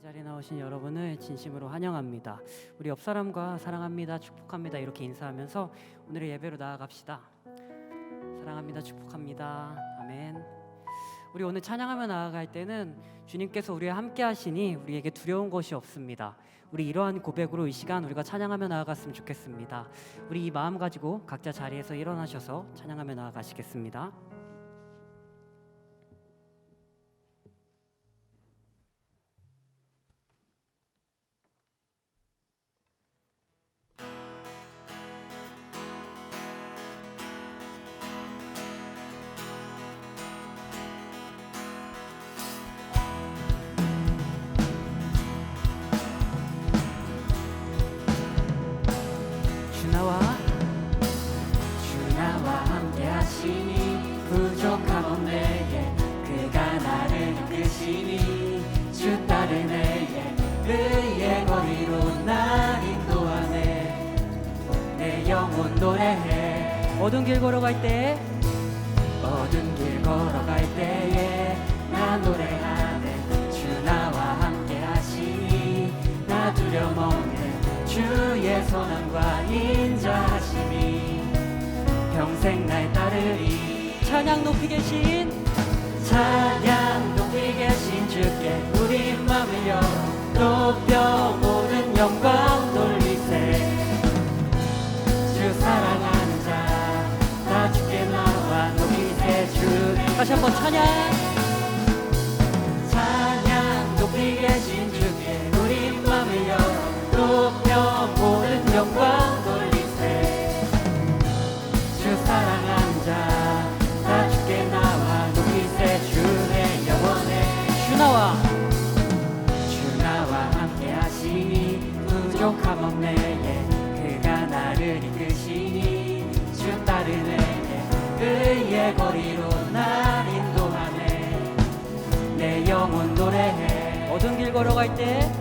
자리에 나오신 여러분을 진심으로 환영합니다. 우리 옆 사람과 사랑합니다, 축복합니다 이렇게 인사하면서 오늘의 예배로 나아갑시다. 사랑합니다, 축복합니다. 아멘. 우리 오늘 찬양하며 나아갈 때는 주님께서 우리와 함께 하시니 우리에게 두려운 것이 없습니다. 우리 이러한 고백으로 이 시간 우리가 찬양하며 나아갔으면 좋겠습니다. 우리 이 마음 가지고 각자 자리에서 일어나셔서 찬양하며 나아가시겠습니다. 주나와 함께 하시니 부족함 없네에 그가 나를 이끄시니 주 따르네에 그의 거리로 날 인도하네. 내 영혼 노래해. 어두운 길 걸어갈 때 어두운 길 걸어갈 때에 나 노래하네. 주 나와 함께 하시니 나 두려움 없네. 주의 선함과 인자하심이 평생 날 따르리. 찬양 높이 계신 주께 우리 맘을 열어 높여 모든 영광 돌리세. 주 사랑하는 자 다 주께 나와 높이세. 주 다시 한번 찬양 높이 계신 주께 우리 맘을 열어 높여 모든 영광 돌리세. 주 사랑하는 자 다 주께 나와 높이세. 주의 영원에 주 나와 함께 하시니 부족함 없네에 그가 나를 이끄시니 주 따르네에 그의 거리로 날 인도하네. 내 영혼 노래해. 어두운 길 걸어갈 때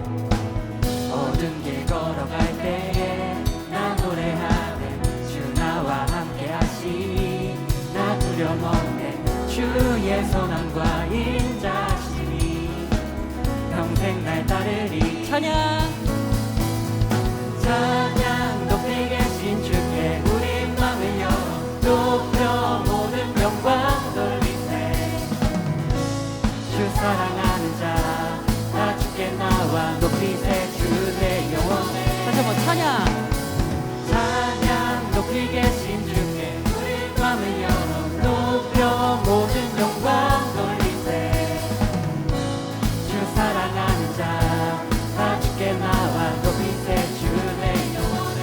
어두운 길 걸어갈 때에 나 노래하네. 주 나와 함께 하시니 나 두려움 없네. 주의 선함과 인자하심이 평생 날 따르리. 찬양 높이 계신 주께 우리 맘을 열어 높여 모든 영광 돌리세. 주 사랑하는 자 다 주께 나와 높이세. 주의 영원에 다시 한번 찬양 높이 계신 주께 우리 맘을 열어 높여 모든 영광 돌리세. 주 사랑하는 자 다 주께 나와 높이세. 주의 영원에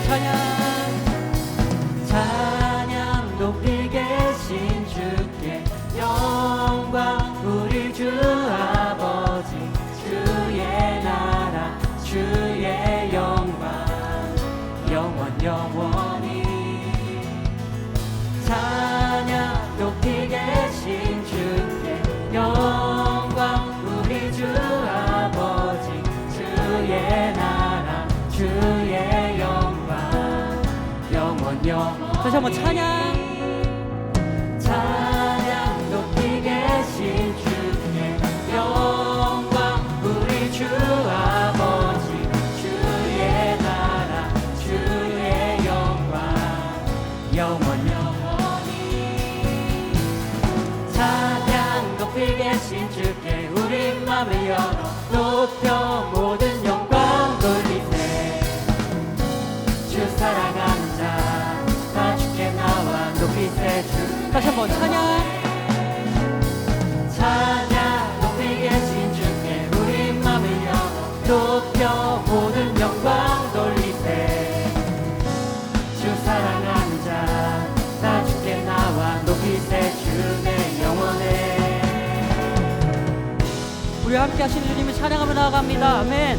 찬양 높이 계신 주께 영광 우리 주 아버지 주의 나라 주의 영광 영원히 찬양 높이 계신 주께 영광 우리 주 아버지 주의 나라 주의 영광 영원히 다시 한번 찬양 높이 계신 주께 영광 우리 주 아버지 주의 나라 주의 영광 영원히 찬양 높이 계신 주께 우리 맘을 열어 높여 모든 영광 돌리세. 주 사랑하는 자 다 주께 나와 높이세. 주 다시 한번 찬양 높이 계신 주께 우리 맘을 열어 높여 모든 영광 돌리세. 주 사랑하는 자 다 주께 나와 높이세. 주의 영원에 우리와 함께 하시는 주님을 찬양하며 나아갑니다. 아멘.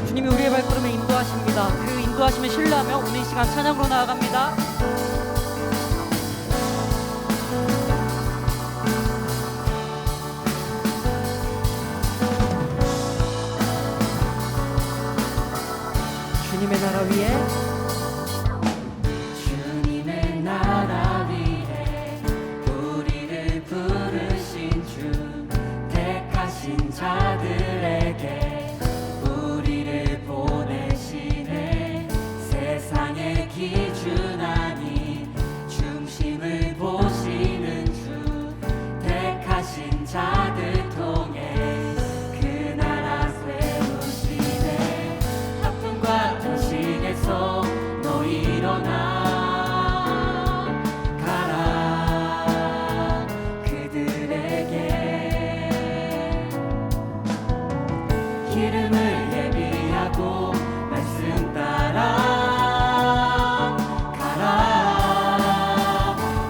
주님이 우리의 발걸음에 인도하십니다. 그 인도하심에 신뢰하며 오늘 이 시간 찬양으로 나아갑니다. 위에 주님의 나라 위에 우리를 부르신 주 택하신 자들에게 우리를 보내시네. 세상의 기준 아닌 중심을 보시는 주 택하신 자들 통해 그 나라 세우시네. 아픔과 탄식에서 너 일어나 가라. 그들에게 기름을 예비하고 말씀 따라 가라.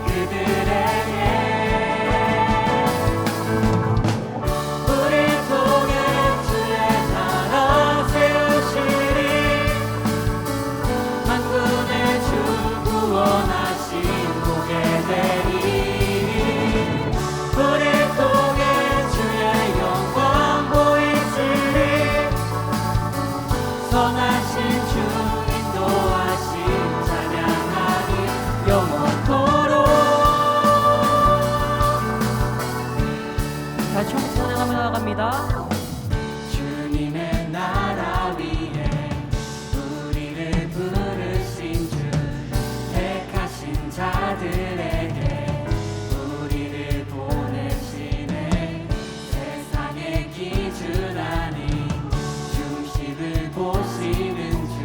그들에게 우리 통해 주의 나라 세우시리. 만군의 주 구원하신 보게 되리. 우리 통해 주의 영광 보이시리. 선하신 주 인도하신 찬양하리 영원토록. 다시 한번 찬양하며 나아갑니다. 주님의 나라 위에 우리를 부르신 주 택하신 자들에게 우리를 보내시네. 세상의 기준 아닌 중심을 보시는 주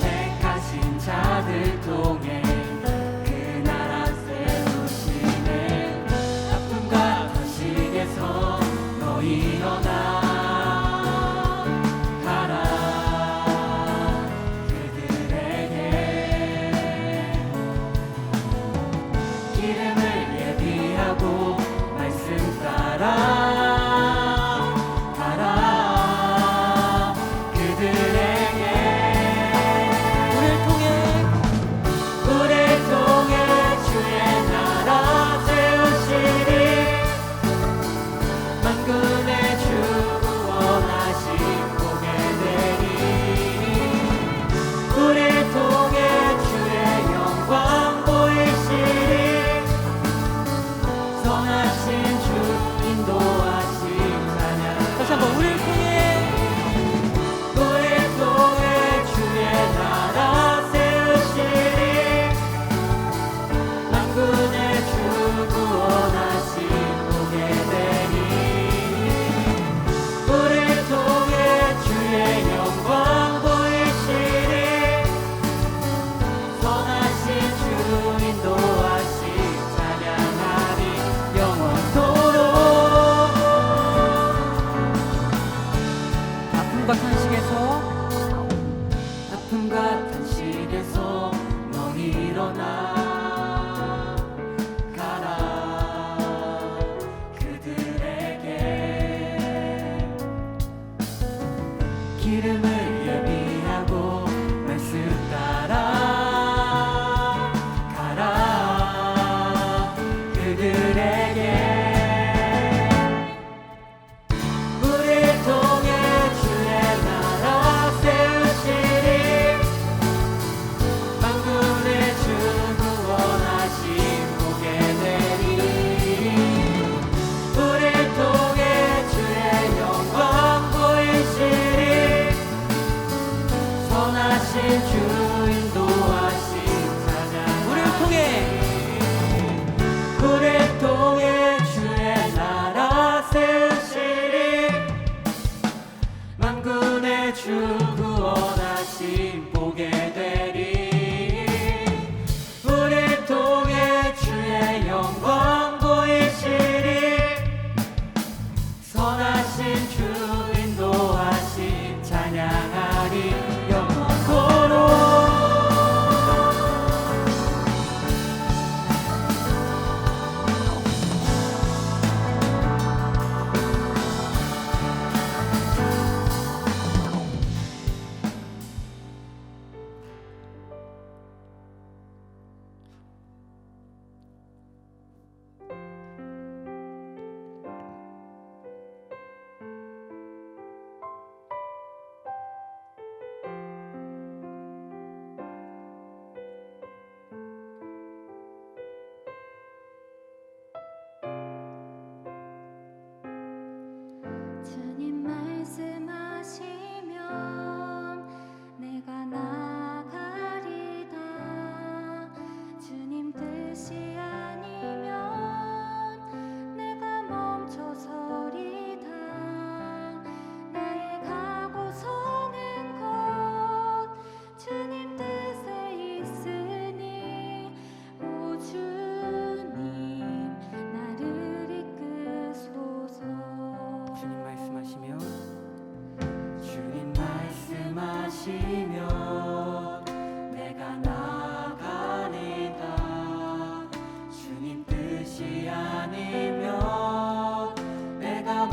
택하신 자들 통해 그 나라 세우시네. 아픔과 탄식에서 너 일어나 가라. 그들에게 기름을 예비하고 말씀 따라 가라. 그들에게 우리를 통해 주의 나라 세우시리. 만군의 주 구원하신 보게 되리. 우리를 통해 주의 영광 보이시리. 선하신 주 인도하신 찬양. 다시 한번 우리를 통해 주의 나라 세우시리. 만군의 주 구원하신 보게 되리. 우리를 통해 주의 영광 보이시리. 선하신 주 인도하신 찬양하리 영원토록. 아픔과 탄식에서 아픔과 탄식에서 넌 일어나 가라. 그들에게 기름을 예비하고 말씀 따라 가라. 그들에게 우리를 통해 주의 나라 세우시리. 만군의 주 구원하신 보게 되리. 우리를 통해 주의 영광 보이시리.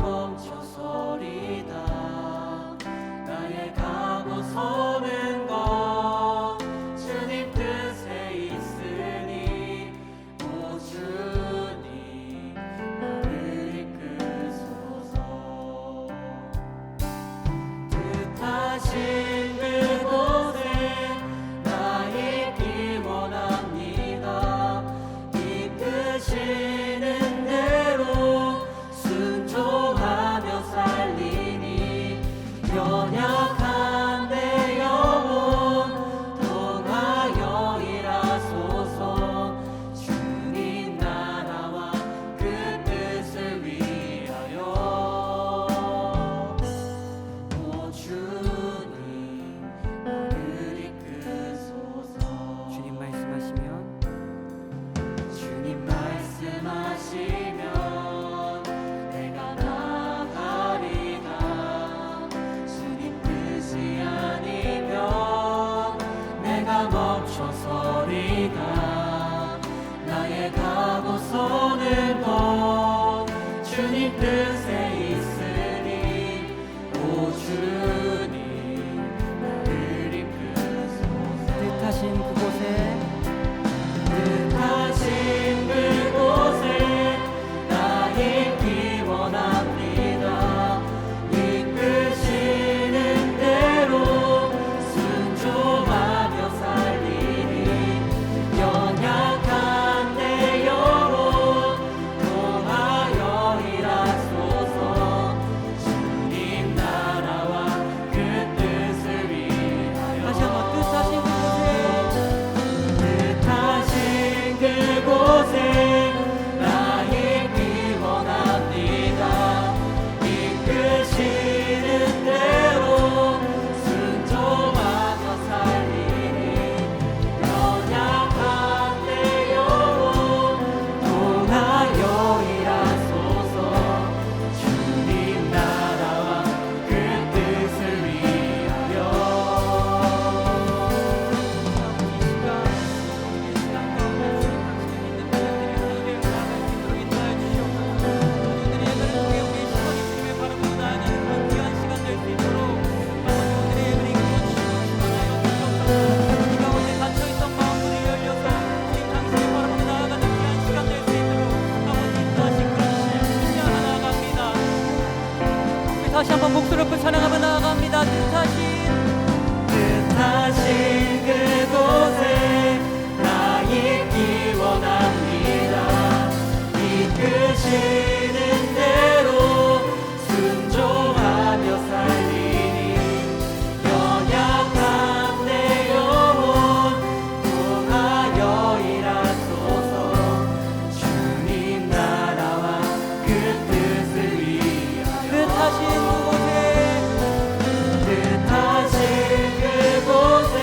멈춰서리다. 나의 가고 서는 것 주님 뜻에 있으니 오 주님 나를 이끄소서. 뜻하신 그곳에 나 있기 원합니다. 이끄시는 대로 순종하며 살리니 연약한 내 영혼 통하여 일하소서. 주님 나라와 그 뜻을 위하여 오 주님 나를 이끄소서. 주님 말씀하시면 주님 말씀하시면 내가 나가리다. 주님 뜻이 아니면 내가 멈춰서리다. 나의 가고 서는 것 주님 뜻에 있으니 오 주님 나를 이끄소서. 뜻하신 그곳에 뜻하신 그곳에 나 있기 원합니다. 이끄시는 대로 순종하며 살리니 연약한 내 영혼 통하여 일하소서. 주님 나라와 그 뜻을 위하여 다시 한번 뜻하신 그곳에 뜻하신 그곳에 나 있기 원합니다. 이끄시는 대로 순종하며 살리니 연약한 내 영혼 통하여 일하소서. 주님 나라와 그 뜻을 위하여 다시 한번 목소리 높여 찬양하며 나아갑니다. 뜻하신 그곳에 나 있기 원합니다. 이끄시는 대로 순종하며 살리니 연약한 내 영혼 통하여 일하소서. 주님 나라와 그 뜻을 위하여 뜻하신 그곳에 뜻하신 그곳에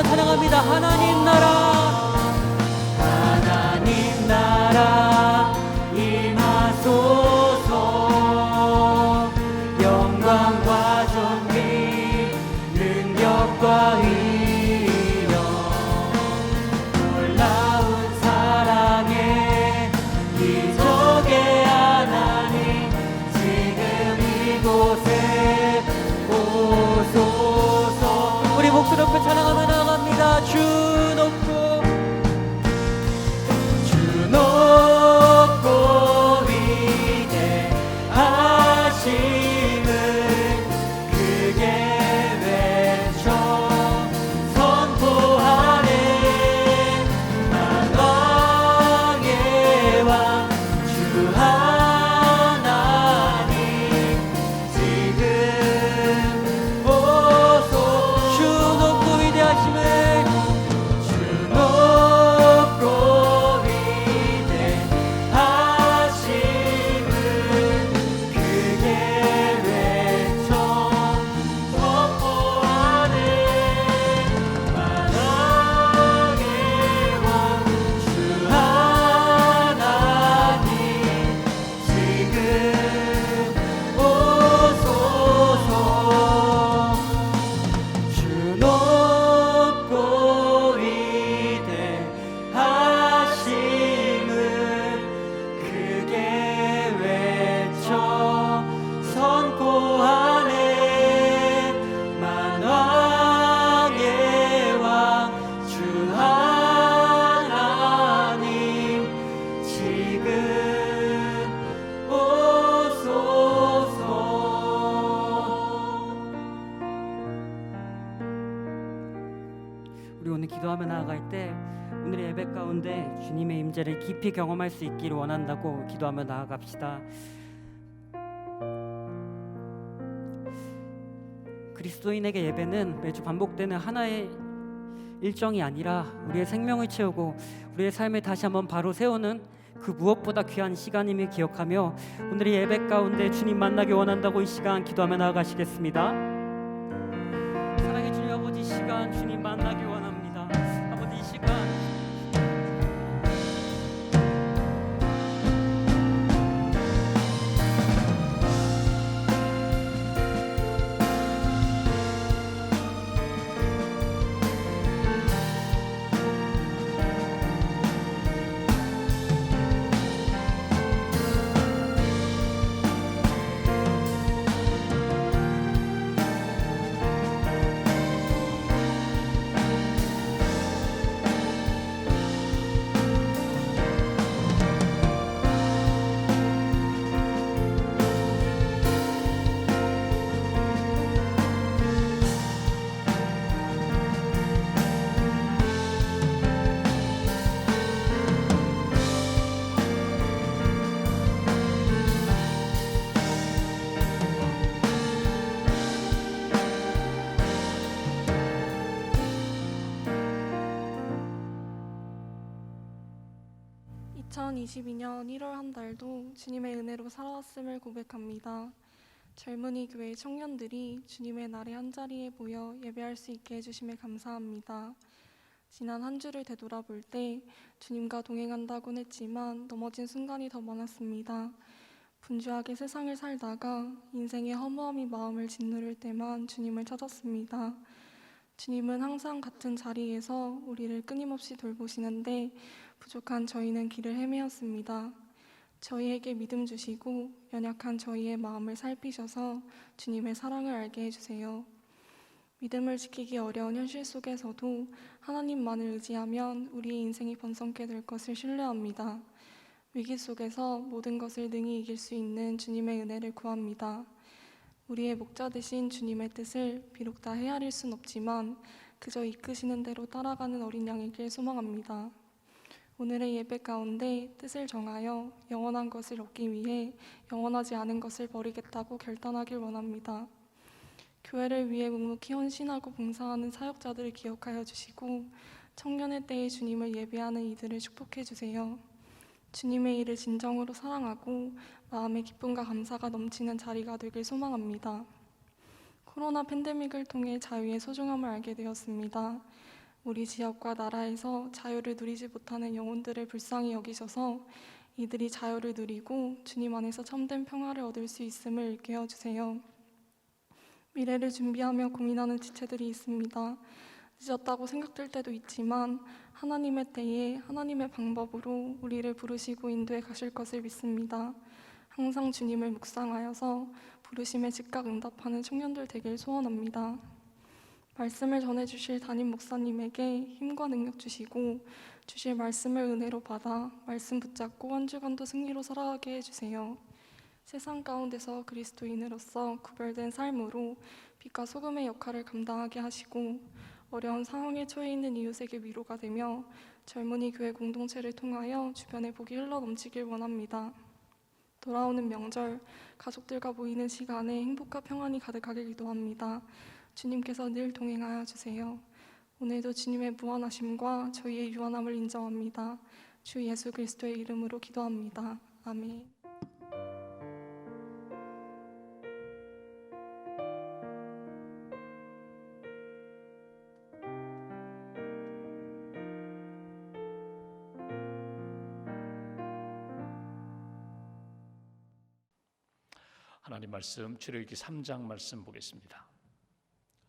찬양합니다. 하나님 나라, 하나님 나라 임하소서. 영광과 존귀 능력과 위력 놀라운 사랑에 기적의 하나님 지금 이곳에 오소서. 우리 목소리 높여 찬양하며 나아갑니다. 주 높고 주 높고 위대하심을 크게 외쳐 선포하네. 만왕의 왕 주 하나님 지금 오소서. 주 높고 위대하심을 주 높고 위대하심을 크게 외쳐 선포하네. 만왕의 왕 주 하나님 지금 오소서. 주 높고 위대하심을 크게 외쳐 선포하네. 만왕의 왕 주 하나님 지금 오소서. 우리 오늘 기도하며 나아갈 때 오늘의 예배 가운데 주님의 임재를 깊이 경험할 수 있기를 원한다고 기도하며 나아갑시다. 그리스도인에게 예배는 매주 반복되는 하나의 일정이 아니라 우리의 생명을 채우고 우리의 삶을 다시 한번 바로 세우는 그 무엇보다 귀한 시간임을 기억하며 오늘의 예배 가운데 주님 만나기 원한다고 이 시간 기도하며 나아가시겠습니다. 사랑의 주님 아버지, 이 시간 주님 만나기 원합니다. 아버지, 이 시간 (2022년 1월) 한 달도 주님의 은혜로 살아왔음을 고백합니다. 젊은이 교회 청년들이 주님의 날의 한자리에 모여 예배할 수 있게 해주심에 감사합니다. 지난 한 주를 되돌아볼 때 주님과 동행한다곤 했지만 넘어진 순간이 더 많았습니다. 분주하게 세상을 살다가 인생의 허무함이 마음을 짓누를 때만 주님을 찾았습니다. 주님은 항상 같은 자리에서 우리를 끊임없이 돌보시는데 부족한 저희는 길을 헤매었습니다. 저희에게 믿음 주시고 연약한 저희의 마음을 살피셔서 주님의 사랑을 알게 해주세요. 믿음을 지키기 어려운 현실 속에서도 하나님만을 의지하면 우리의 인생이 번성케 될 것을 신뢰합니다. 위기 속에서 모든 것을 능히 이길 수 있는 주님의 은혜를 구합니다. 우리의 목자 되신 주님의 뜻을 비록 다 헤아릴 순 없지만 그저 이끄시는 대로 따라가는 어린 양이길 소망합니다. 오늘의 예배 가운데 뜻을 정하여 영원한 것을 얻기 위해 영원하지 않은 것을 버리겠다고 결단하길 원합니다. 교회를 위해 묵묵히 헌신하고 봉사하는 사역자들을 기억하여 주시고 청년의 때에 주님을 예배하는 이들을 축복해 주세요. 주님의 일을 진정으로 사랑하고 마음의 기쁨과 감사가 넘치는 자리가 되길 소망합니다. 코로나 팬데믹을 통해 자유의 소중함을 알게 되었습니다. 우리 지역과 나라에서 자유를 누리지 못하는 영혼들을 불쌍히 여기셔서 이들이 자유를 누리고 주님 안에서 참된 평화를 얻을 수 있음을 일깨워 주세요. 미래를 준비하며 고민하는 지체들이 있습니다. 늦었다고 생각될 때도 있지만 하나님의 때에 하나님의 방법으로 우리를 부르시고 인도해 가실 것을 믿습니다. 항상 주님을 묵상하여서 부르심에 즉각 응답하는 청년들 되길 소원합니다. 말씀을 전해주실 담임 목사님에게 힘과 능력 주시고 주실 말씀을 은혜로 받아 말씀 붙잡고 한 주간도 승리로 살아가게 해주세요. 세상 가운데서 그리스도인으로서 구별된 삶으로 빛과 소금의 역할을 감당하게 하시고 어려운 상황에 처해 있는 이웃에게 위로가 되며 젊은이 교회 공동체를 통하여 주변에 복이 흘러넘치길 원합니다. 돌아오는 명절, 가족들과 모이는 시간에 행복과 평안이 가득하길 기도합니다. 주님께서 늘 동행하여 주세요. 오늘도 주님의 무한하심과 저희의 유한함을 인정합니다. 주 예수 그리스도의 이름으로 기도합니다. 아멘. 하나님 말씀 출애굽기 3장 말씀 보겠습니다.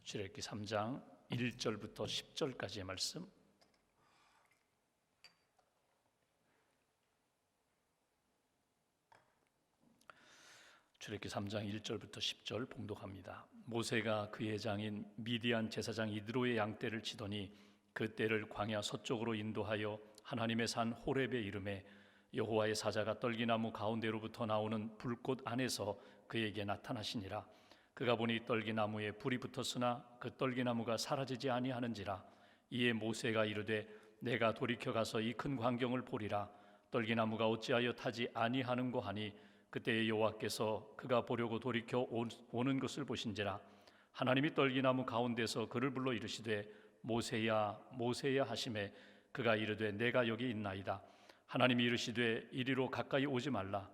출애굽기 3장 1절부터 10절까지의 말씀. 출애굽기 3장 1절부터 10절 봉독합니다. 모세가 그의 장인 미디안 제사장 이드로의 양떼를 치더니 그 떼를 광야 서쪽으로 인도하여 하나님의 산 호렙에 이르매 여호와의 사자가 떨기나무 가운데로부터 나오는 불꽃 안에서 그에게 나타나시니라. 그가 보니 떨기나무에 불이 붙었으나 그 떨기나무가 사라지지 아니하는지라. 이에 모세가 이르되 내가 돌이켜 가서 이 큰 광경을 보리라. 떨기나무가 어찌하여 타지 아니하는고 하니 그때에 여호와께서 그가 보려고 돌이켜 오는 것을 보신지라. 하나님이 떨기나무 가운데서 그를 불러 이르시되 모세야 모세야 하시매 그가 이르되 내가 여기 있나이다. 하나님이 이르시되 이리로 가까이 오지 말라.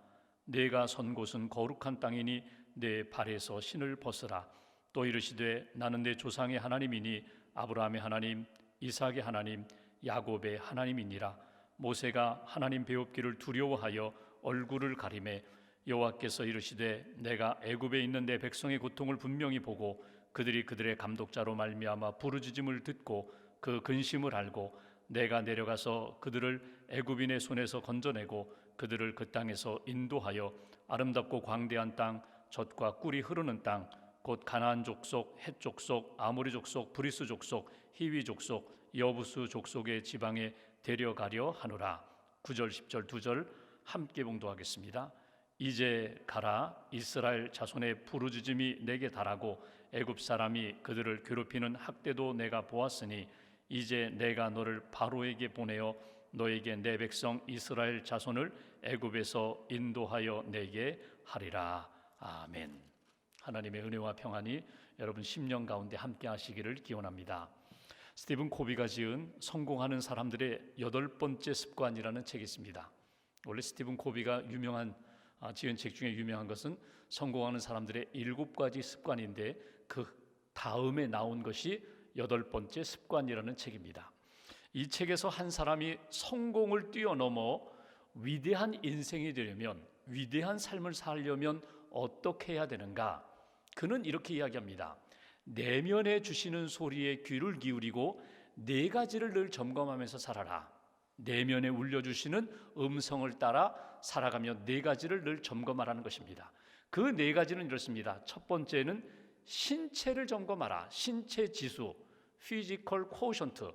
내가 선 곳은 거룩한 땅이니 내 발에서 신을 벗으라. 또 이르시되 나는 내 조상의 하나님이니 아브라함의 하나님, 이삭의 하나님, 야곱의 하나님이니라. 모세가 하나님 배웁기를 두려워하여 얼굴을 가리매 여호와께서 이르시되 내가 애굽에 있는 내 백성의 고통을 분명히 보고 그들이 그들의 감독자로 말미암아 부르짖음을 듣고 그 근심을 알고 내가 내려가서 그들을 애굽인의 손에서 건져내고 그들을 그 땅에서 인도하여 아름답고 광대한 땅, 젖과 꿀이 흐르는 땅, 곧 가나안 족속, 헷 족속, 아모리 족속, 브리스 족속, 히위 족속, 여부수 족속의 지방에 데려가려 하노라. 9절 10절 2절 함께 봉독하겠습니다. 이제 가라. 이스라엘 자손의 부르짖음이 내게 달하고 애굽 사람이 그들을 괴롭히는 학대도 내가 보았으니 이제 내가 너를 바로에게 보내어 너에게 내 백성 이스라엘 자손을 애굽에서 인도하여 내게 하리라. 아멘. 하나님의 은혜와 평안이 여러분 심령 가운데 함께 하시기를 기원합니다. 스티븐 코비가 지은 성공하는 사람들의 8번째 습관이라는 책이 있습니다. 원래 스티븐 코비가 지은 책 중에 유명한 것은 성공하는 사람들의 7가지 습관인데 그 다음에 나온 것이 8번째 습관이라는 책입니다. 이 책에서 한 사람이 성공을 뛰어넘어 위대한 인생이 되려면, 위대한 삶을 살려면 어떻게 해야 되는가? 그는 이렇게 이야기합니다. 내면에 주시는 소리에 귀를 기울이고 4가지를 늘 점검하면서 살아라. 내면에 울려주시는 음성을 따라 살아가며 4가지를 늘 점검하라는 것입니다. 그 4가지는 이렇습니다. 첫 번째는 신체를 점검하라. 신체 지수, 피지컬 쿼션트,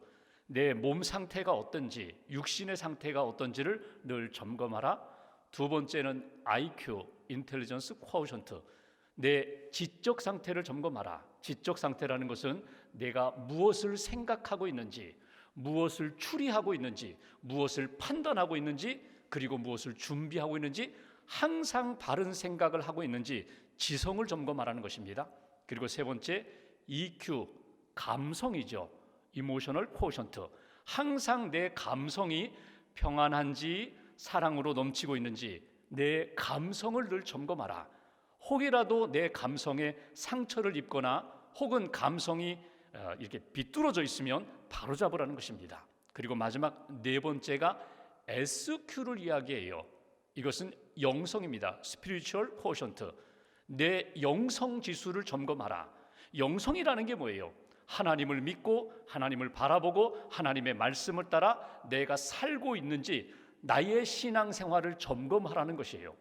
내 몸 상태가 어떤지, 육신의 상태가 어떤지를 늘 점검하라. 두 번째는 IQ, 인텔리전스 쿼션트, 내 지적 상태를 점검하라. 지적 상태라는 것은 내가 무엇을 생각하고 있는지, 무엇을 추리하고 있는지, 무엇을 판단하고 있는지, 그리고 무엇을 준비하고 있는지, 항상 바른 생각을 하고 있는지 지성을 점검하라는 것입니다. 그리고 세 번째 EQ, 감성이죠. 이모셔널 쿼션트, 항상 내 감성이 평안한지 사랑으로 넘치고 있는지 내 감성을 늘 점검하라. 혹이라도 내 감성에 상처를 입거나 혹은 감성이 이렇게 비뚤어져 있으면 바로잡으라는 것입니다. 그리고 마지막 네 번째가 SQ를 이야기해요. 이것은 영성입니다. Spiritual Quotient. 내 영성 지수를 점검하라. 영성이라는 게 뭐예요? 하나님을 믿고 하나님을 바라보고 하나님의 말씀을 따라 내가 살고 있는지 나의 신앙생활을 점검하라는 것이에요.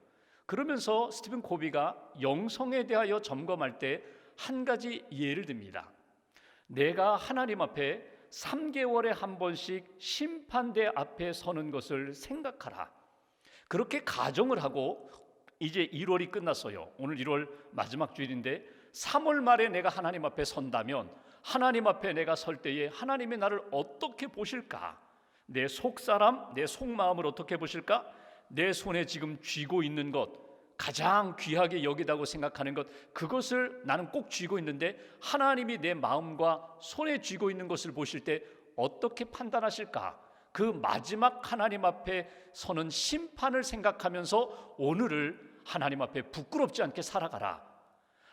그러면서 스티븐 코비가 영성에 대하여 점검할 때 한 가지 예를 듭니다. 내가 하나님 앞에 3개월에 한 번씩 심판대 앞에 서는 것을 생각하라. 그렇게 가정을 하고 이제 1월이 끝났어요. 오늘 1월 마지막 주일인데 3월 말에 내가 하나님 앞에 선다면 하나님 앞에 내가 설 때에 하나님이 나를 어떻게 보실까? 내 속사람, 내 속마음을 어떻게 보실까? 내 손에 지금 쥐고 있는 것, 가장 귀하게 여기다고 생각하는 것, 그것을 나는 꼭 쥐고 있는데 하나님이 내 마음과 손에 쥐고 있는 것을 보실 때 어떻게 판단하실까? 그 마지막 하나님 앞에 서는 심판을 생각하면서 오늘을 하나님 앞에 부끄럽지 않게 살아가라.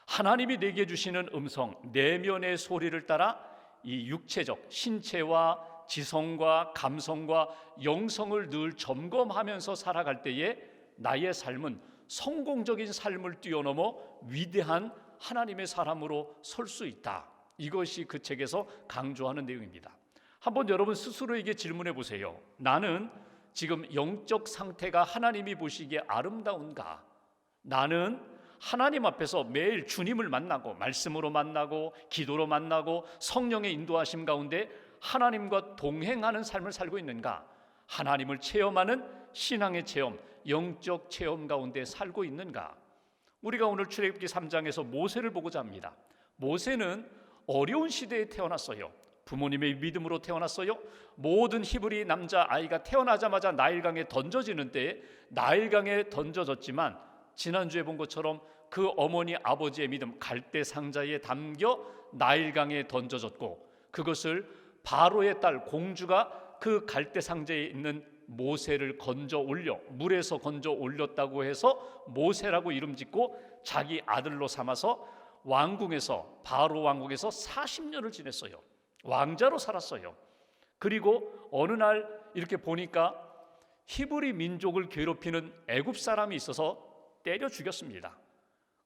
하나님이 내게 주시는 음성, 내면의 소리를 따라 이 육체적 신체와 지성과 감성과 영성을 늘 점검하면서 살아갈 때에 나의 삶은 성공적인 삶을 뛰어넘어 위대한 하나님의 사람으로 설 수 있다. 이것이 그 책에서 강조하는 내용입니다. 한번 여러분 스스로에게 질문해 보세요. 나는 지금 영적 상태가 하나님이 보시기에 아름다운가? 나는 하나님 앞에서 매일 주님을 만나고 말씀으로 만나고 기도로 만나고 성령의 인도하심 가운데 하나님과 동행하는 삶을 살고 있는가? 하나님을 체험하는 신앙의 체험, 영적 체험 가운데 살고 있는가? 우리가 오늘 출애굽기 3장에서 모세를 보고자 합니다. 모세는 어려운 시대에 태어났어요. 부모님의 믿음으로 태어났어요. 모든 히브리 남자 아이가 태어나자마자 나일강에 던져지는 때에 나일강에 던져졌지만 지난주에 본 것처럼 그 어머니 아버지의 믿음 갈대 상자에 담겨 나일강에 던져졌고 그것을 바로의 딸 공주가 그 갈대 상자에 있는 모세를 건져 올려 물에서 건져 올렸다고 해서 모세라고 이름 짓고 자기 아들로 삼아서 왕궁에서 바로 왕궁에서 40년을 지냈어요. 왕자로 살았어요. 그리고 어느 날 이렇게 보니까 히브리 민족을 괴롭히는 애굽 사람이 있어서 때려 죽였습니다.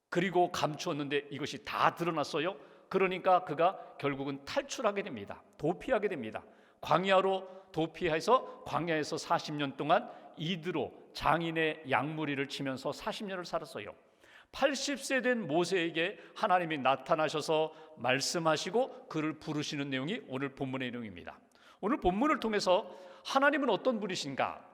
그리고 감추었는데 이것이 다 드러났어요. 그러니까 그가 결국은 탈출하게 됩니다. 도피하게 됩니다. 광야로 도피해서 광야에서 40년 동안 이드로 장인의 양무리를 치면서 40년을 살았어요. 80세 된 모세에게 하나님이 나타나셔서 말씀하시고 그를 부르시는 내용이 오늘 본문의 내용입니다. 오늘 본문을 통해서 하나님은 어떤 분이신가?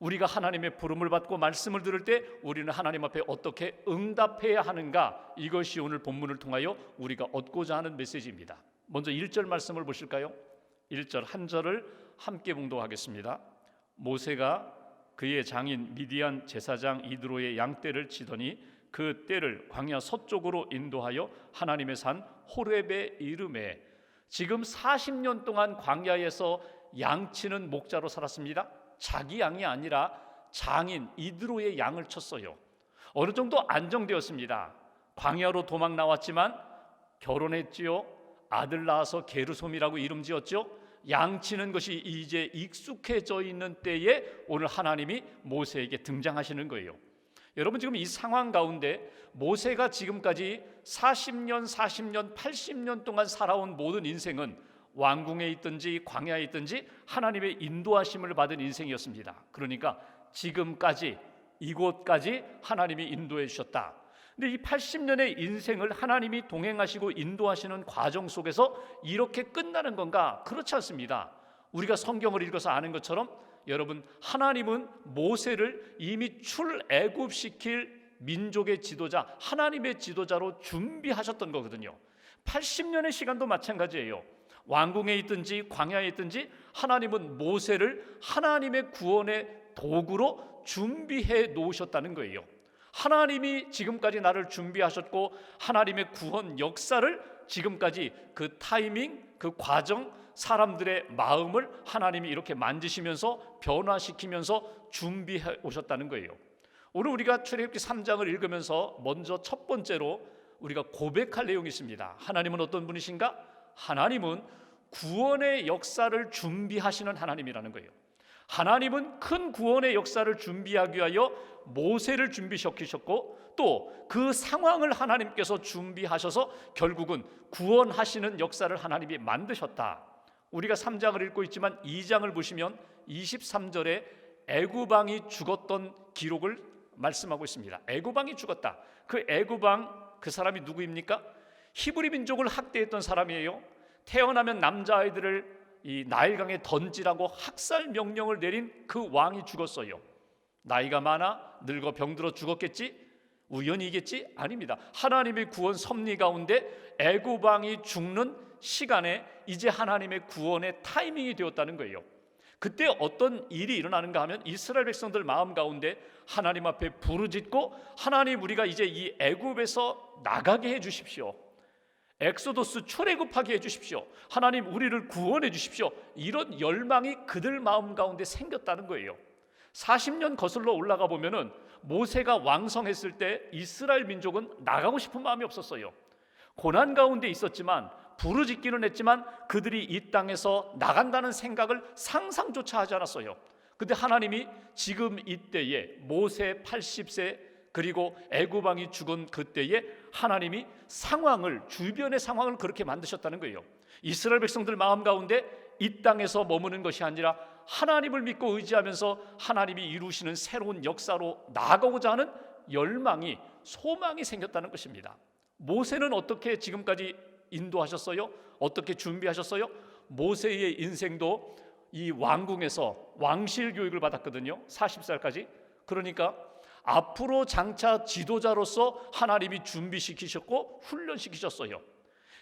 우리가 하나님의 부름을 받고 말씀을 들을 때 우리는 하나님 앞에 어떻게 응답해야 하는가? 이것이 오늘 본문을 통하여 우리가 얻고자 하는 메시지입니다. 먼저 1절 말씀을 보실까요? 1절 한 절을 함께 봉독하겠습니다. 모세가 그의 장인 미디안 제사장 이드로의 양떼를 치더니 그 떼를 광야 서쪽으로 인도하여 하나님의 산 호렙에 이르매. 지금 40년 동안 광야에서 양치는 목자로 살았습니다. 자기 양이 아니라 장인 이드로의 양을 쳤어요. 어느 정도 안정되었습니다. 광야로 도망 나왔지만 결혼했지요. 아들 낳아서 게르솜이라고 이름 지었죠. 양치는 것이 이제 익숙해져 있는 때에 오늘 하나님이 모세에게 등장하시는 거예요. 여러분 지금 이 상황 가운데 모세가 지금까지 40년, 80년 동안 살아온 모든 인생은 왕궁에 있든지 광야에 있든지 하나님의 인도하심을 받은 인생이었습니다. 그러니까 지금까지 이곳까지 하나님이 인도해 주셨다. 근데 이 80년의 인생을 하나님이 동행하시고 인도하시는 과정 속에서 이렇게 끝나는 건가? 그렇지 않습니다. 우리가 성경을 읽어서 아는 것처럼 여러분 하나님은 모세를 이미 출애굽시킬 민족의 지도자, 하나님의 지도자로 준비하셨던 거거든요. 80년의 시간도 마찬가지예요. 왕궁에 있든지 광야에 있든지 하나님은 모세를 하나님의 구원의 도구로 준비해 놓으셨다는 거예요. 하나님이 지금까지 나를 준비하셨고 하나님의 구원 역사를 지금까지 그 타이밍, 그 과정, 사람들의 마음을 하나님이 이렇게 만지시면서 변화시키면서 준비해 오셨다는 거예요. 오늘 우리가 출애굽기 3장을 읽으면서 먼저 첫 번째로 우리가 고백할 내용이 있습니다. 하나님은 어떤 분이신가? 하나님은 구원의 역사를 준비하시는 하나님이라는 거예요. 하나님은 큰 구원의 역사를 준비하기 위하여 모세를 준비시키셨고 또 그 상황을 하나님께서 준비하셔서 결국은 구원하시는 역사를 하나님이 만드셨다. 우리가 3장을 읽고 있지만 2장을 보시면 23절에 애굽왕이 죽었던 기록을 말씀하고 있습니다. 애굽왕이 죽었다. 그 애굽왕, 그 사람이 누구입니까? 히브리 민족을 학대했던 사람이에요. 태어나면 남자아이들을 이 나일강에 던지라고 학살 명령을 내린 그 왕이 죽었어요. 나이가 많아 늙어 병들어 죽었겠지? 우연이겠지? 아닙니다. 하나님의 구원 섭리 가운데 애굽 왕이 죽는 시간에 이제 하나님의 구원의 타이밍이 되었다는 거예요. 그때 어떤 일이 일어나는가 하면 이스라엘 백성들 마음 가운데 하나님 앞에 부르짖고 하나님 우리가 이제 이 애굽에서 나가게 해 주십시오. 엑소더스 출애굽하게 해 주십시오. 하나님 우리를 구원해 주십시오. 이런 열망이 그들 마음 가운데 생겼다는 거예요. 40년 거슬러 올라가 보면은 모세가 왕성했을 때 이스라엘 민족은 나가고 싶은 마음이 없었어요. 고난 가운데 있었지만 부르짖기는 했지만 그들이 이 땅에서 나간다는 생각을 상상조차 하지 않았어요. 근데 하나님이 지금 이때에 모세 80세 그리고 애굽 왕이 죽은 그때에 하나님이 상황을 주변의 상황을 그렇게 만드셨다는 거예요. 이스라엘 백성들 마음 가운데 이 땅에서 머무는 것이 아니라 하나님을 믿고 의지하면서 하나님이 이루시는 새로운 역사로 나아가고자 하는 열망이 소망이 생겼다는 것입니다. 모세는 어떻게 지금까지 인도하셨어요? 어떻게 준비하셨어요? 모세의 인생도 이 왕궁에서 왕실 교육을 받았거든요. 40살까지. 그러니까 앞으로 장차 지도자로서 하나님이 준비시키셨고 훈련시키셨어요.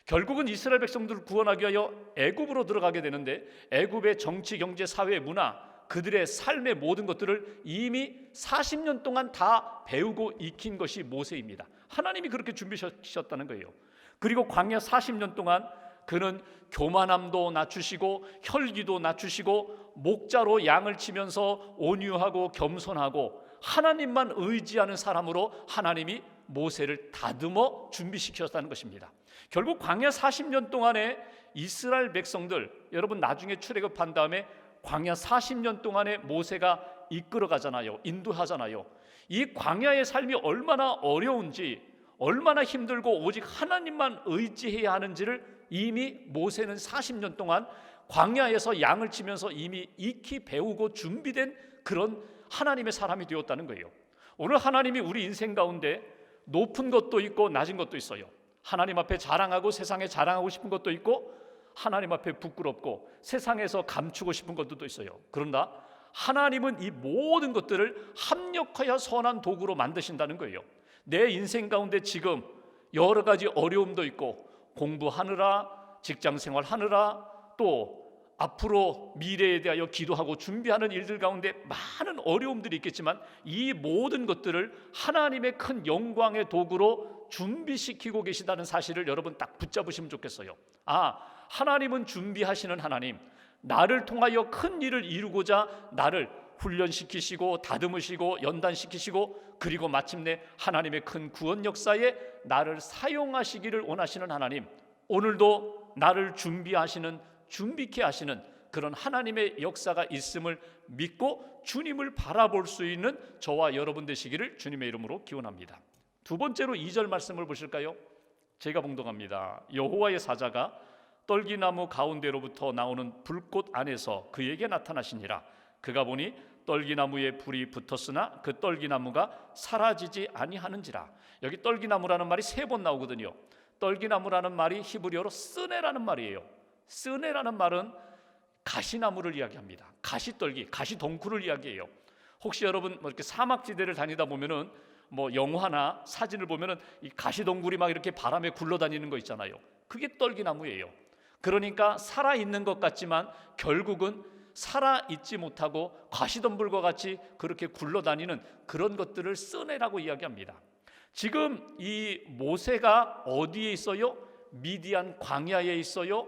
결국은 이스라엘 백성들을 구원하기 위하여 애굽으로 들어가게 되는데 애굽의 정치, 경제, 사회, 문화 그들의 삶의 모든 것들을 이미 40년 동안 다 배우고 익힌 것이 모세입니다. 하나님이 그렇게 준비시키셨다는 거예요. 그리고 광야 40년 동안 그는 교만함도 낮추시고 혈기도 낮추시고 목자로 양을 치면서 온유하고 겸손하고 하나님만 의지하는 사람으로 하나님이 모세를 다듬어 준비시켰다는 것입니다. 결국 광야 40년 동안에 이스라엘 백성들, 여러분 나중에 출애굽한 다음에 광야 40년 동안에 모세가 이끌어가잖아요. 인도하잖아요. 이 광야의 삶이 얼마나 어려운지, 얼마나 힘들고 오직 하나님만 의지해야 하는지를 이미 모세는 40년 동안 광야에서 양을 치면서 이미 익히 배우고 준비된 그런 하나님의 사람이 되었다는 거예요. 오늘 하나님이 우리 인생 가운데 높은 것도 있고 낮은 것도 있어요. 하나님 앞에 자랑하고 세상에 자랑하고 싶은 것도 있고 하나님 앞에 부끄럽고 세상에서 감추고 싶은 것들도 있어요. 그런가 하나님은 이 모든 것들을 합력하여 선한 도구로 만드신다는 거예요. 내 인생 가운데 지금 여러 가지 어려움도 있고 공부하느라 직장생활 하느라 또 앞으로 미래에 대하여 기도하고 준비하는 일들 가운데 많은 어려움들이 있겠지만 이 모든 것들을 하나님의 큰 영광의 도구로 준비시키고 계시다는 사실을 여러분 딱 붙잡으시면 좋겠어요. 하나님은 준비하시는 하나님, 나를 통하여 큰 일을 이루고자 나를 훈련시키시고 다듬으시고 연단시키시고 그리고 마침내 하나님의 큰 구원 역사에 나를 사용하시기를 원하시는 하나님, 오늘도 나를 준비케 하시는 그런 하나님의 역사가 있음을 믿고 주님을 바라볼 수 있는 저와 여러분 되시기를 주님의 이름으로 기원합니다. 두 번째로 2절 말씀을 보실까요? 제가 봉독합니다. 여호와의 사자가 떨기나무 가운데로부터 나오는 불꽃 안에서 그에게 나타나시니라. 그가 보니 떨기나무에 불이 붙었으나 그 떨기나무가 사라지지 아니하는지라. 여기 떨기나무라는 말이 3번 나오거든요. 떨기나무라는 말이 히브리어로 스네라는 말이에요. 스네라는 말은 가시나무를 이야기합니다. 가시떨기, 가시덩굴을 이야기해요. 혹시 여러분 이렇게 사막지대를 다니다 보면은 영화나 사진을 보면은 이 가시덩굴이 막 이렇게 바람에 굴러다니는 거 있잖아요. 그게 떨기나무예요. 그러니까 살아있는 것 같지만 결국은 살아있지 못하고 가시덤불과 같이 그렇게 굴러다니는 그런 것들을 스네라고 이야기합니다. 지금 이 모세가 어디에 있어요? 미디안 광야에 있어요.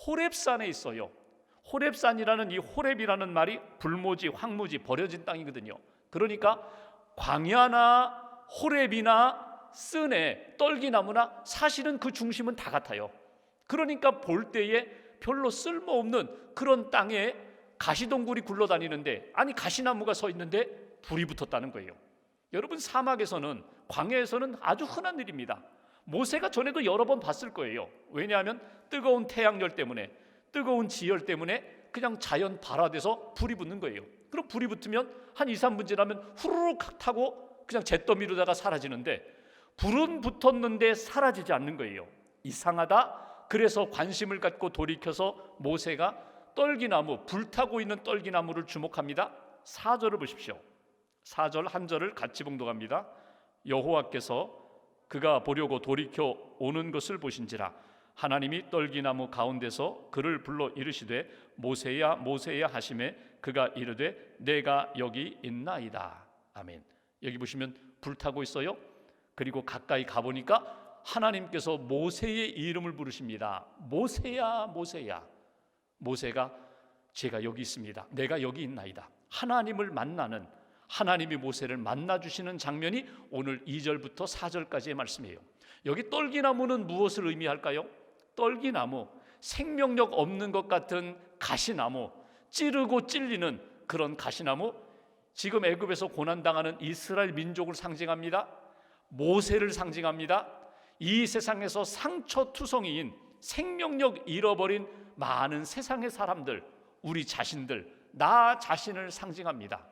호렙산에 있어요. 호렙산이라는 이 호렙이라는 말이 불모지, 황무지, 버려진 땅이거든요. 그러니까 광야나 호렙이나 스네, 떨기나무나 사실은 그 중심은 다 같아요. 그러니까 볼 때에 별로 쓸모없는 그런 땅에 가시덩굴이 굴러다니는데, 아니 가시나무가 서 있는데 불이 붙었다는 거예요. 여러분, 사막에서는, 광야에서는 아주 흔한 일입니다. 모세가 전에도 여러 번 봤을 거예요. 왜냐하면 뜨거운 태양열 때문에, 뜨거운 지열 때문에 그냥 자연 발화돼서 불이 붙는 거예요. 그럼 불이 붙으면 한 2, 3분 지나면 후루룩 타고 그냥 잿더미로다가 사라지는데, 불은 붙었는데 사라지지 않는 거예요. 이상하다. 그래서 관심을 갖고 돌이켜서 모세가 떨기나무, 불타고 있는 떨기나무를 주목합니다. 4절을 보십시오. 4절 한 절을 같이 봉독합니다. 여호와께서 그가 보려고 돌이켜 오는 것을 보신지라 하나님이 떨기나무 가운데서 그를 불러 이르시되 모세야 모세야 하시매 그가 이르되 내가 여기 있나이다. 아멘. 여기 보시면 불타고 있어요. 그리고 가까이 가보니까 하나님께서 모세의 이름을 부르십니다. 모세야 모세야. 모세가 제가 여기 있습니다. 내가 여기 있나이다. 하나님을 만나는, 하나님이 모세를 만나주시는 장면이 오늘 2절부터 4절까지의 말씀이에요. 여기 떨기나무는 무엇을 의미할까요? 떨기나무, 생명력 없는 것 같은 가시나무, 찌르고 찔리는 그런 가시나무, 지금 애굽에서 고난당하는 이스라엘 민족을 상징합니다. 모세를 상징합니다. 이 세상에서 상처투성이인, 생명력 잃어버린 많은 세상의 사람들, 우리 자신들, 나 자신을 상징합니다.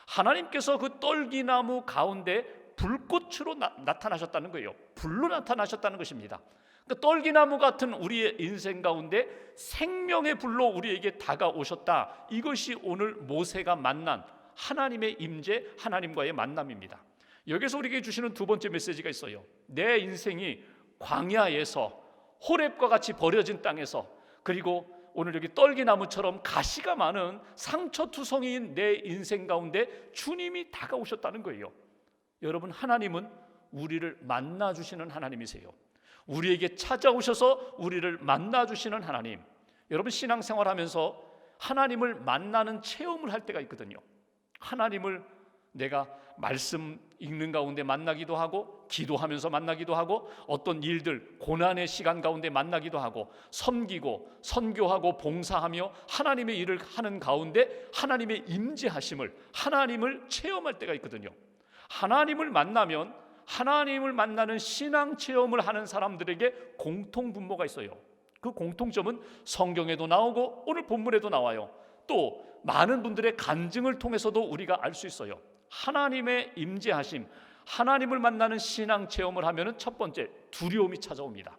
하나님께서 그 떨기나무 가운데 불꽃으로 나타나셨다는 거예요. 불로 나타나셨다는 것입니다. 그러니까 떨기나무 같은 우리의 인생 가운데 생명의 불로 우리에게 다가오셨다. 이것이 오늘 모세가 만난 하나님의 임재, 하나님과의 만남입니다. 여기서 우리에게 주시는 두 번째 메시지가 있어요. 내 인생이 광야에서, 호렙과 같이 버려진 땅에서, 그리고 오늘 여기 떨기나무처럼 가시가 많은 상처투성이인 내 인생 가운데 주님이 다가오셨다는 거예요. 여러분, 하나님은 우리를 만나주시는 하나님이세요. 우리에게 찾아오셔서 우리를 만나주시는 하나님. 여러분, 신앙생활하면서 하나님을 만나는 체험을 할 때가 있거든요. 하나님을 내가 말씀 읽는 가운데 만나기도 하고, 기도하면서 만나기도 하고, 어떤 일들, 고난의 시간 가운데 만나기도 하고, 섬기고 선교하고 봉사하며 하나님의 일을 하는 가운데 하나님의 임재하심을, 하나님을 체험할 때가 있거든요. 하나님을 만나면 하나님을 만나는 신앙 체험을 하는 사람들에게 공통분모가 있어요. 그 공통점은 성경에도 나오고 오늘 본문에도 나와요. 또 많은 분들의 간증을 통해서도 우리가 알 수 있어요. 하나님의 임재하심, 하나님을 만나는 신앙 체험을 하면은 첫 번째, 두려움이 찾아옵니다.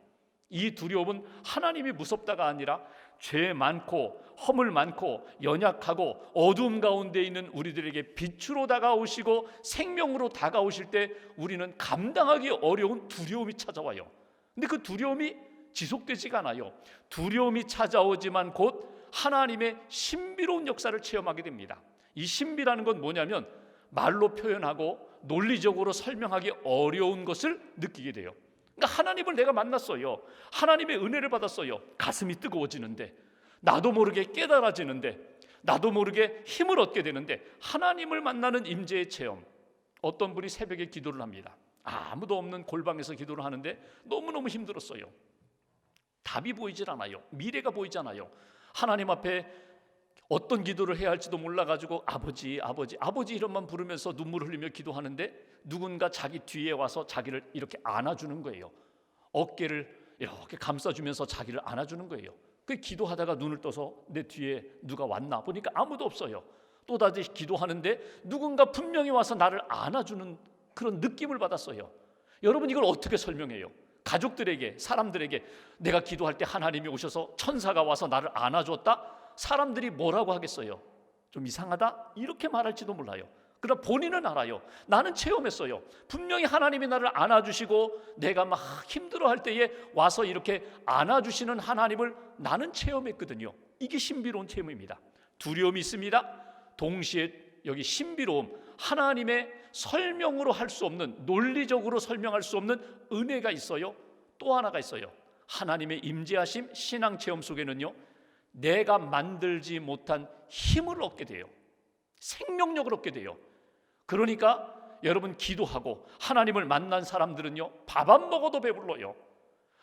이 두려움은 하나님이 무섭다가 아니라 죄 많고 허물 많고 연약하고 어두움 가운데 있는 우리들에게 빛으로 다가오시고 생명으로 다가오실 때 우리는 감당하기 어려운 두려움이 찾아와요. 근데 그 두려움이 지속되지가 않아요. 두려움이 찾아오지만 곧 하나님의 신비로운 역사를 체험하게 됩니다. 이 신비라는 건 뭐냐면 말로 표현하고 논리적으로 설명하기 어려운 것을 느끼게 돼요. 그러니까 하나님을 내가 만났어요. 하나님의 은혜를 받았어요. 가슴이 뜨거워지는데, 나도 모르게 깨달아지는데, 나도 모르게 힘을 얻게 되는데, 하나님을 만나는 임재의 체험. 어떤 분이 새벽에 기도를 합니다. 아무도 없는 골방에서 기도를 하는데 너무너무 힘들었어요. 답이 보이질 않아요. 미래가 보이지 않아요. 하나님 앞에 어떤 기도를 해야 할지도 몰라가지고 아버지 아버지 아버지 이름만 부르면서 눈물을 흘리며 기도하는데 누군가 자기 뒤에 와서 자기를 이렇게 안아주는 거예요. 어깨를 이렇게 감싸주면서 자기를 안아주는 거예요. 그 기도하다가 눈을 떠서 내 뒤에 누가 왔나 보니까 아무도 없어요. 또다시 기도하는데 누군가 분명히 와서 나를 안아주는 그런 느낌을 받았어요. 여러분, 이걸 어떻게 설명해요? 가족들에게, 사람들에게 내가 기도할 때 하나님이 오셔서 천사가 와서 나를 안아줬다? 사람들이 뭐라고 하겠어요? 좀 이상하다? 이렇게 말할지도 몰라요. 그러나 본인은 알아요. 나는 체험했어요. 분명히 하나님이 나를 안아주시고 내가 막 힘들어할 때에 와서 이렇게 안아주시는 하나님을 나는 체험했거든요. 이게 신비로운 체험입니다. 두려움이 있습니다. 동시에 여기 신비로움, 하나님의 설명으로 할 수 없는, 논리적으로 설명할 수 없는 은혜가 있어요. 또 하나가 있어요. 하나님의 임재하심, 신앙 체험 속에는요, 내가 만들지 못한 힘을 얻게 돼요. 생명력을 얻게 돼요. 그러니까 여러분, 기도하고 하나님을 만난 사람들은요, 밥 안 먹어도 배불러요.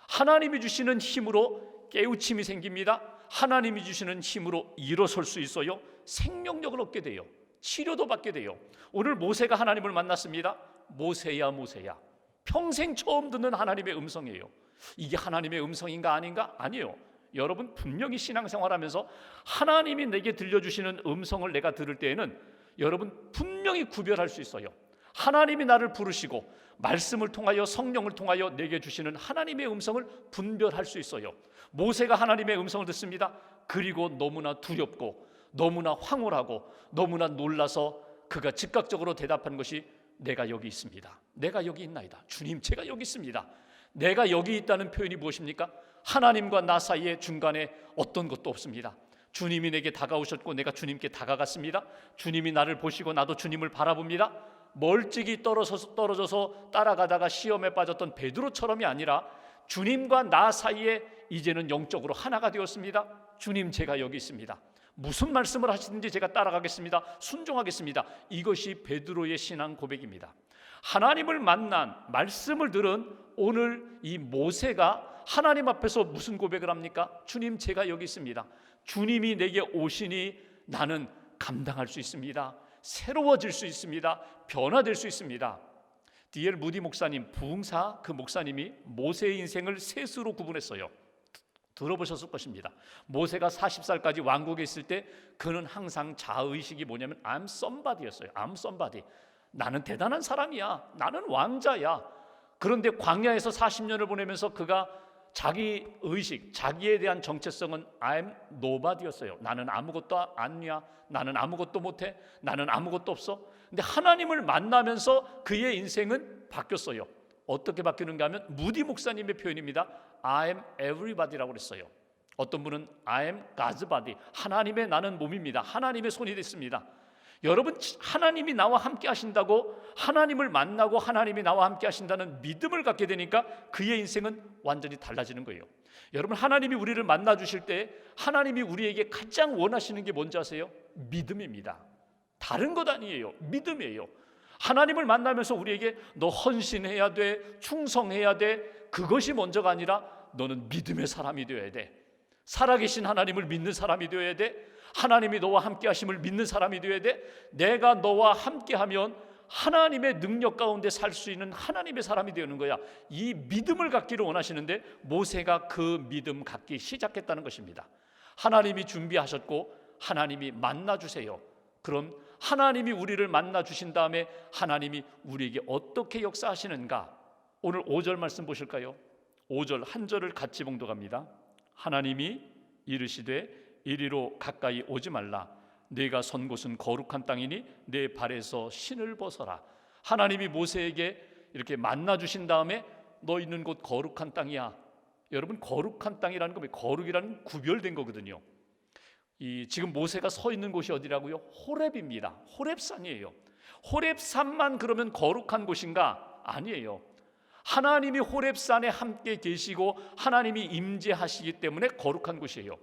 하나님이 주시는 힘으로 깨우침이 생깁니다. 하나님이 주시는 힘으로 일어설 수 있어요. 생명력을 얻게 돼요. 치료도 받게 돼요. 오늘 모세가 하나님을 만났습니다. 모세야 모세야. 평생 처음 듣는 하나님의 음성이에요. 이게 하나님의 음성인가 아닌가? 아니에요. 여러분 분명히 신앙생활하면서 하나님이 내게 들려주시는 음성을 내가 들을 때에는 여러분 분명히 구별할 수 있어요. 하나님이 나를 부르시고 말씀을 통하여 성령을 통하여 내게 주시는 하나님의 음성을 분별할 수 있어요. 모세가 하나님의 음성을 듣습니다. 그리고 너무나 두렵고 너무나 황홀하고 너무나 놀라서 그가 즉각적으로 대답한 것이 내가 여기 있습니다. 내가 여기 있나이다. 주님, 제가 여기 있습니다. 내가 여기 있다는 표현이 무엇입니까? 하나님과 나 사이에 중간에 어떤 것도 없습니다. 주님이 내게 다가오셨고 내가 주님께 다가갔습니다. 주님이 나를 보시고 나도 주님을 바라봅니다. 멀찍이 떨어져서 따라가다가 시험에 빠졌던 베드로처럼이 아니라 주님과 나 사이에 이제는 영적으로 하나가 되었습니다. 주님, 제가 여기 있습니다. 무슨 말씀을 하시든지 제가 따라가겠습니다. 순종하겠습니다. 이것이 베드로의 신앙 고백입니다. 하나님을 만난, 말씀을 들은 오늘 이 모세가 하나님 앞에서 무슨 고백을 합니까? 주님, 제가 여기 있습니다. 주님이 내게 오시니 나는 감당할 수 있습니다. 새로워질 수 있습니다. 변화될 수 있습니다. D.L. 무디 목사님, 부흥사 그 목사님이 모세의 인생을 셋으로 구분했어요. 들어보셨을 것입니다. 모세가 40살까지 왕국에 있을 때 그는 항상 자의식이 뭐냐면 I'm somebody였어요. I'm somebody. 나는 대단한 사람이야. 나는 왕자야. 그런데 광야에서 40년을 보내면서 그가 자기 의식, 자기에 대한 정체성은 I'm nobody였어요. 나는 아무것도 아니야. 나는 아무것도 못해. 나는 아무것도 없어. 근데 하나님을 만나면서 그의 인생은 바뀌었어요. 어떻게 바뀌는가 하면 무디 목사님의 표현입니다. I'm everybody라고 그랬어요. 어떤 분은 I'm God's body. 하나님의 나는 몸입니다. 하나님의 손이 됐습니다. 여러분, 하나님이 나와 함께 하신다고, 하나님을 만나고 하나님이 나와 함께 하신다는 믿음을 갖게 되니까 그의 인생은 완전히 달라지는 거예요. 여러분, 하나님이 우리를 만나 주실 때 하나님이 우리에게 가장 원하시는 게 뭔지 아세요? 믿음입니다. 다른 것 아니에요. 믿음이에요. 하나님을 만나면서 우리에게 너 헌신해야 돼, 충성해야 돼, 그것이 먼저가 아니라 너는 믿음의 사람이 되어야 돼. 살아계신 하나님을 믿는 사람이 되어야 돼. 하나님이 너와 함께 하심을 믿는 사람이 되어야 돼. 내가 너와 함께 하면 하나님의 능력 가운데 살 수 있는 하나님의 사람이 되는 거야. 이 믿음을 갖기를 원하시는데 모세가 그 믿음 갖기 시작했다는 것입니다. 하나님이 준비하셨고 하나님이 만나 주세요. 그럼 하나님이 우리를 만나 주신 다음에 하나님이 우리에게 어떻게 역사하시는가? 오늘 5절 말씀 보실까요? 5절 한 절을 같이 봉독합니다. 하나님이 이르시되 이리로 가까이 오지 말라. 네가 선 곳은 거룩한 땅이니 내 발에서 신을 벗어라. 하나님이 모세에게 이렇게 만나 주신 다음에 너 있는 곳 거룩한 땅이야. 여러분, 거룩한 땅이라는 건 거룩이라는 구별된 거거든요. 지금 모세가 서 있는 곳이 어디라고요? 호렙입니다. 호렙산이에요. 호렙산만 그러면 거룩한 곳인가? 아니에요. 하나님이 호렙산에 함께 계시고 하나님이 임재하시기 때문에 거룩한 곳이에요.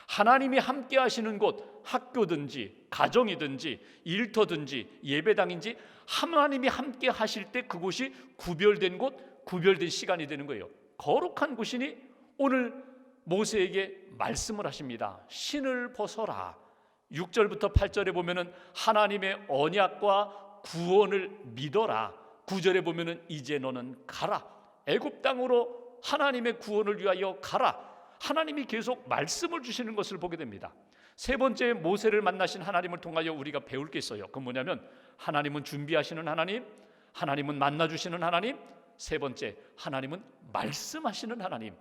하나님이 함께 하시는 곳, 학교든지 가정이든지 일터든지 예배당인지 하나님이 함께 하실 때 그곳이 구별된 곳, 구별된 시간이 되는 거예요. 거룩한 곳이니 오늘 모세에게 말씀을 하십니다. 신을 벗어라. 6절부터 8절에 보면은 하나님의 언약과 구원을 믿어라. 9절에 보면은 이제 너는 가라. 애굽 땅으로 하나님의 구원을 위하여 가라. 하나님이 계속 말씀을 주시는 것을 보게 됩니다. 세 번째, 모세를 만나신 하나님을 통하여 우리가 배울 게 있어요. 그건 뭐냐면 하나님은 준비하시는 하나님, 하나님은 만나주시는 하나님, 세 번째, 하나님은 말씀하시는 하나님.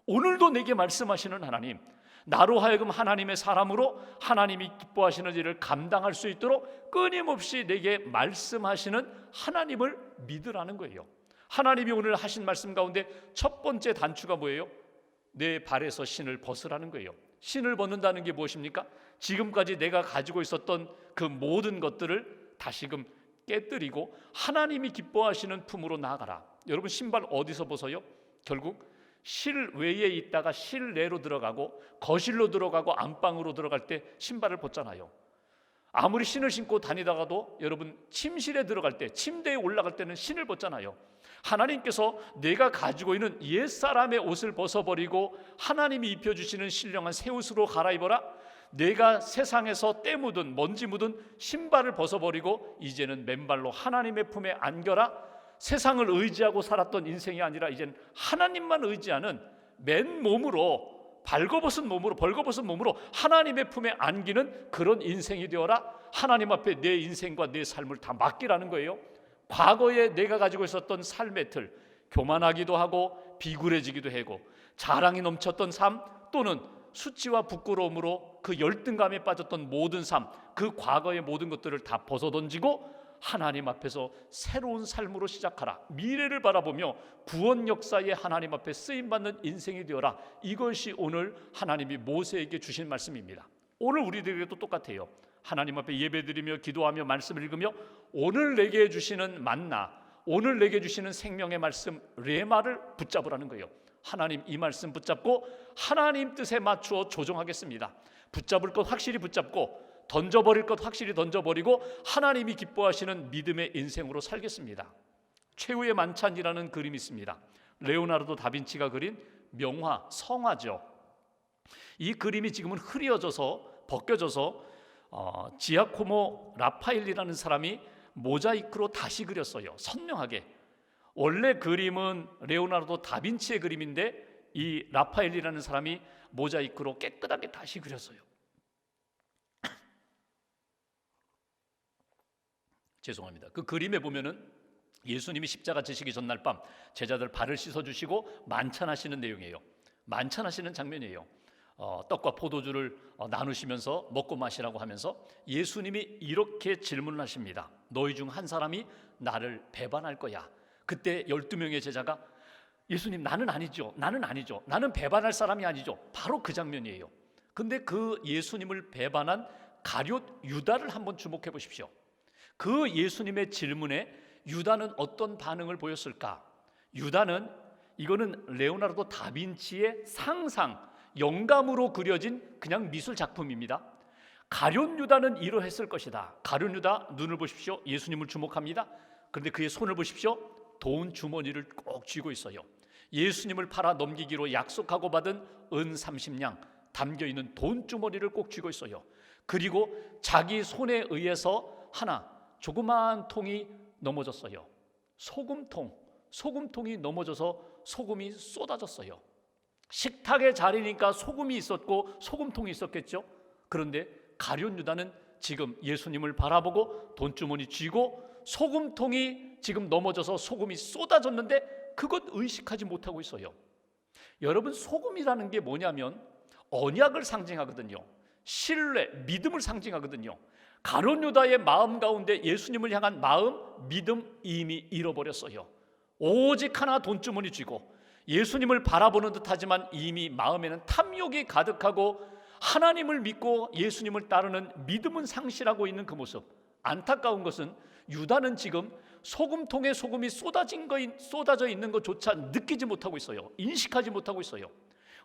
오늘도 내게 말씀하시는 하나님, 나로 하여금 하나님의 사람으로 하나님이 기뻐하시는 일을 감당할 수 있도록 끊임없이 내게 말씀하시는 하나님을 믿으라는 거예요. 하나님이 오늘 하신 말씀 가운데 첫 번째 단추가 뭐예요? 내 발에서 신을 벗으라는 거예요. 신을 벗는다는 게 무엇입니까? 지금까지 내가 가지고 있었던 그 모든 것들을 다시금 깨뜨리고 하나님이 기뻐하시는 품으로 나아가라. 여러분, 신발 어디서 벗어요? 결국 실외에 있다가 실내로 들어가고 거실로 들어가고 안방으로 들어갈 때 신발을 벗잖아요. 아무리 신을 신고 다니다가도 여러분 침실에 들어갈 때, 침대에 올라갈 때는 신을 벗잖아요. 하나님께서 내가 가지고 있는 옛사람의 옷을 벗어버리고 하나님이 입혀주시는 신령한 새 옷으로 갈아입어라. 내가 세상에서 때 묻은 먼지 묻은 신발을 벗어버리고 이제는 맨발로 하나님의 품에 안겨라. 세상을 의지하고 살았던 인생이 아니라 이제는 하나님만 의지하는 맨몸으로, 벌거벗은 몸으로 하나님의 품에 안기는 그런 인생이 되어라. 하나님 앞에 내 인생과 내 삶을 다 맡기라는 거예요. 과거에 내가 가지고 있었던 삶의 틀, 교만하기도 하고 비굴해지기도 하고 자랑이 넘쳤던 삶, 또는 수치와 부끄러움으로 그 열등감에 빠졌던 모든 삶, 그 과거의 모든 것들을 다 벗어던지고 하나님 앞에서 새로운 삶으로 시작하라. 미래를 바라보며 구원 역사에 하나님 앞에 쓰임받는 인생이 되어라. 이것이 오늘 하나님이 모세에게 주신 말씀입니다. 오늘 우리들에게도 똑같아요. 하나님 앞에 예배드리며 기도하며 말씀을 읽으며 오늘 내게 주시는 만나, 오늘 내게 주시는 생명의 말씀 레마를 붙잡으라는 거예요. 하나님 이 말씀 붙잡고 하나님 뜻에 맞추어 조정하겠습니다. 붙잡을 것 확실히 붙잡고 던져버릴 것 확실히 던져버리고 하나님이 기뻐하시는 믿음의 인생으로 살겠습니다. 최후의 만찬이라는 그림이 있습니다. 레오나르도 다빈치가 그린 명화, 성화죠. 이 그림이 지금은 흐려져서 벗겨져서 지아코모 라파엘리라는 사람이 모자이크로 다시 그렸어요. 선명하게. 원래 그림은 레오나르도 다빈치의 그림인데 이 라파엘리라는 사람이 모자이크로 깨끗하게 다시 그렸어요. 죄송합니다. 그 그림에 보면은 예수님이 십자가 지시기 전날 밤 제자들 발을 씻어주시고 만찬하시는 내용이에요. 만찬하시는 장면이에요. 떡과 포도주를 나누시면서 먹고 마시라고 하면서 예수님이 이렇게 질문을 하십니다. 너희 중 한 사람이 나를 배반할 거야. 그때 12명의 제자가 예수님 나는 아니죠. 나는 배반할 사람이 아니죠. 바로 그 장면이에요. 근데 그 예수님을 배반한 가룟 유다를 한번 주목해 보십시오. 그 예수님의 질문에 유다는 어떤 반응을 보였을까? 유다는, 이거는 레오나르도 다빈치의 상상, 영감으로 그려진 그냥 미술 작품입니다. 가룟 유다는 이러했을 것이다. 가룟 유다 눈을 보십시오. 예수님을 주목합니다. 그런데 그의 손을 보십시오. 돈 주머니를 꼭 쥐고 있어요. 예수님을 팔아 넘기기로 약속하고 받은 은 30냥 담겨있는 돈 주머니를 꼭 쥐고 있어요. 그리고 자기 손에 의해서 하나 조그마한 통이 넘어졌어요. 소금통이 넘어져서 소금이 쏟아졌어요. 식탁의 자리니까 소금이 있었고 소금통이 있었겠죠. 그런데 가룟 유다는 지금 예수님을 바라보고 돈주머니 쥐고 소금통이 지금 넘어져서 소금이 쏟아졌는데 그것 의식하지 못하고 있어요. 여러분, 소금이라는 게 뭐냐면 언약을 상징하거든요. 신뢰, 믿음을 상징하거든요. 가룟 유다의 마음 가운데 예수님을 향한 마음, 믿음 이미 잃어버렸어요. 오직 하나 돈주머니 쥐고 예수님을 바라보는 듯하지만 이미 마음에는 탐욕이 가득하고 하나님을 믿고 예수님을 따르는 믿음은 상실하고 있는 그 모습. 안타까운 것은 유다는 지금 소금통에 소금이 쏟아져 있는 것조차 느끼지 못하고 있어요. 인식하지 못하고 있어요.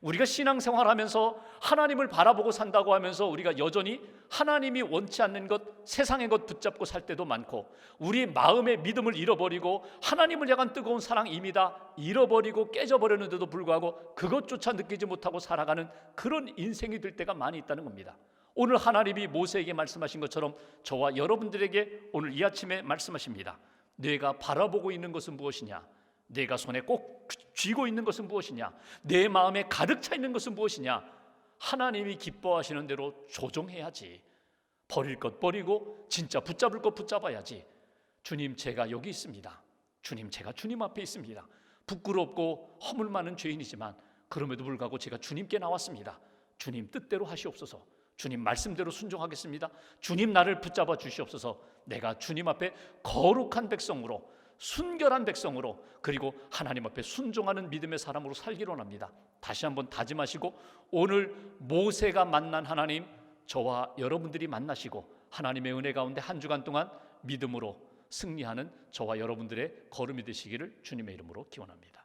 우리가 신앙생활하면서 하나님을 바라보고 산다고 하면서 우리가 여전히 하나님이 원치 않는 것, 세상의 것 붙잡고 살 때도 많고, 우리 마음의 믿음을 잃어버리고 하나님을 향한 뜨거운 사랑 이미 다 잃어버리고 깨져버렸는데도 불구하고 그것조차 느끼지 못하고 살아가는 그런 인생이 될 때가 많이 있다는 겁니다. 오늘 하나님이 모세에게 말씀하신 것처럼 저와 여러분들에게 오늘 이 아침에 말씀하십니다. 내가 바라보고 있는 것은 무엇이냐? 내가 손에 꼭 쥐고 있는 것은 무엇이냐? 내 마음에 가득 차 있는 것은 무엇이냐? 하나님이 기뻐하시는 대로 조정해야지. 버릴 것 버리고 진짜 붙잡을 것 붙잡아야지. 주님, 제가 여기 있습니다. 주님, 제가 주님 앞에 있습니다. 부끄럽고 허물 많은 죄인이지만 그럼에도 불구하고 제가 주님께 나왔습니다. 주님 뜻대로 하시옵소서. 주님 말씀대로 순종하겠습니다. 주님 나를 붙잡아 주시옵소서. 내가 주님 앞에 거룩한 백성으로, 순결한 백성으로, 그리고 하나님 앞에 순종하는 믿음의 사람으로 살기로 합니다. 다시 한번 다짐하시고 오늘 모세가 만난 하나님, 저와 여러분들이 만나시고 하나님의 은혜 가운데 한 주간 동안 믿음으로 승리하는 저와 여러분들의 걸음이 되시기를 주님의 이름으로 기원합니다.